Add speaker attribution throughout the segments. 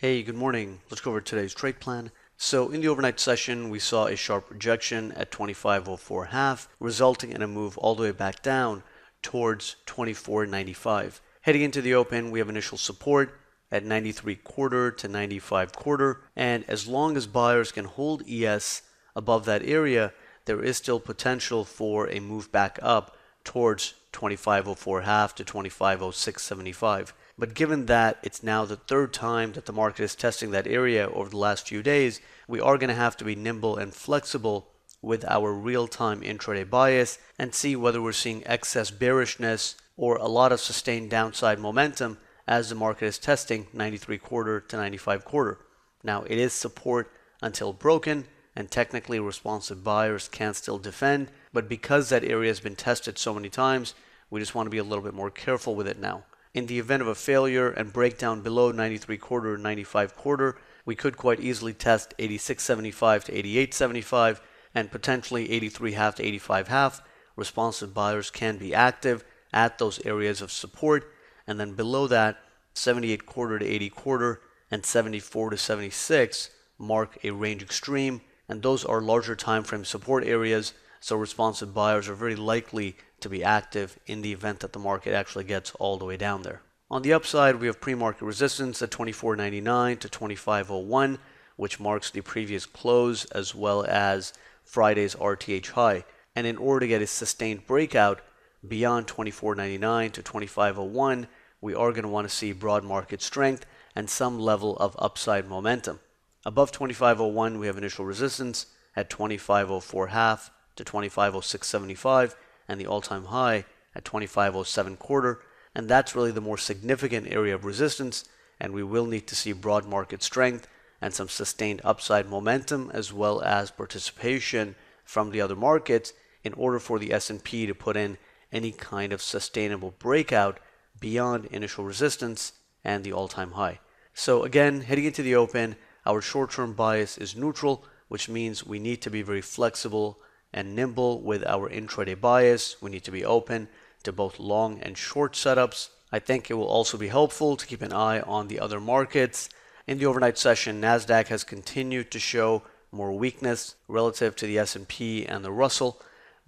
Speaker 1: Hey, good morning. Let's go over today's trade plan. So in the overnight session, we saw a sharp rejection at 25.04.5, resulting in a move all the way back down towards 24.95. Heading into the open, we have initial support at 93.25 to 95.25, and as long as buyers can hold ES above that area, there is still potential for a move back up towards 25.04.5 to 25.0675. But given that it's now the third time that the market is testing that area over the last few days, we are going to have to be nimble and flexible with our real-time intraday bias and see whether we're seeing excess bearishness or a lot of sustained downside momentum as the market is testing 93.25 to 95.25. Now, it is support until broken, and technically responsive buyers can still defend, but because that area has been tested so many times, we just want to be a little bit more careful with it now. In the event of a failure and breakdown below 93.25, 95.25, we could quite easily test 86.75 to 88.75 and potentially 83.5 to 85.5. Responsive buyers can be active at those areas of support, and then below that, 78.25 to 80.25 and 74 to 76 mark a range extreme, and those are larger time frame support areas, so responsive buyers are very likely to be active in the event that the market actually gets all the way down there. On the upside, we have pre-market resistance at 24.99 to 25.01, which marks the previous close as well as Friday's RTH high. And in order to get a sustained breakout beyond 24.99 to 25.01, we are going to want to see broad market strength and some level of upside momentum. Above 25.01, we have initial resistance at 25.04.5 to 25.0675, and the all-time high at 25.07.25, and that's really the more significant area of resistance, and we will need to see broad market strength and some sustained upside momentum as well as participation from the other markets in order for the S&P to put in any kind of sustainable breakout beyond initial resistance and the all-time high. So again, heading into the open, our short-term bias is neutral, which means we need to be very flexible and nimble with our intraday bias. We need to be open to both long and short setups. I think it will also be helpful to keep an eye on the other markets. In the overnight session, Nasdaq has continued to show more weakness relative to the S&P and the Russell,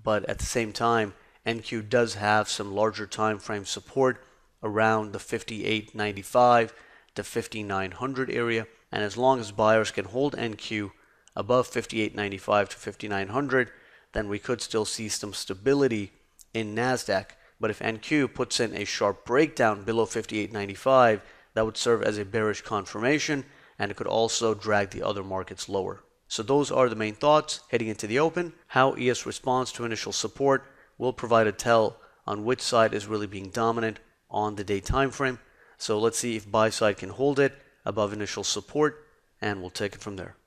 Speaker 1: but at the same time, NQ does have some larger time frame support around the 58.95 to 5900 area, and as long as buyers can hold NQ above 58.95 to 5900, then we could still see some stability in Nasdaq. But if NQ puts in a sharp breakdown below 58.95, that would serve as a bearish confirmation, and it could also drag the other markets lower. So those are the main thoughts heading into the open. How ES responds to initial support will provide a tell on which side is really being dominant on the day time frame. So let's see if buy side can hold it above initial support, and we'll take it from there.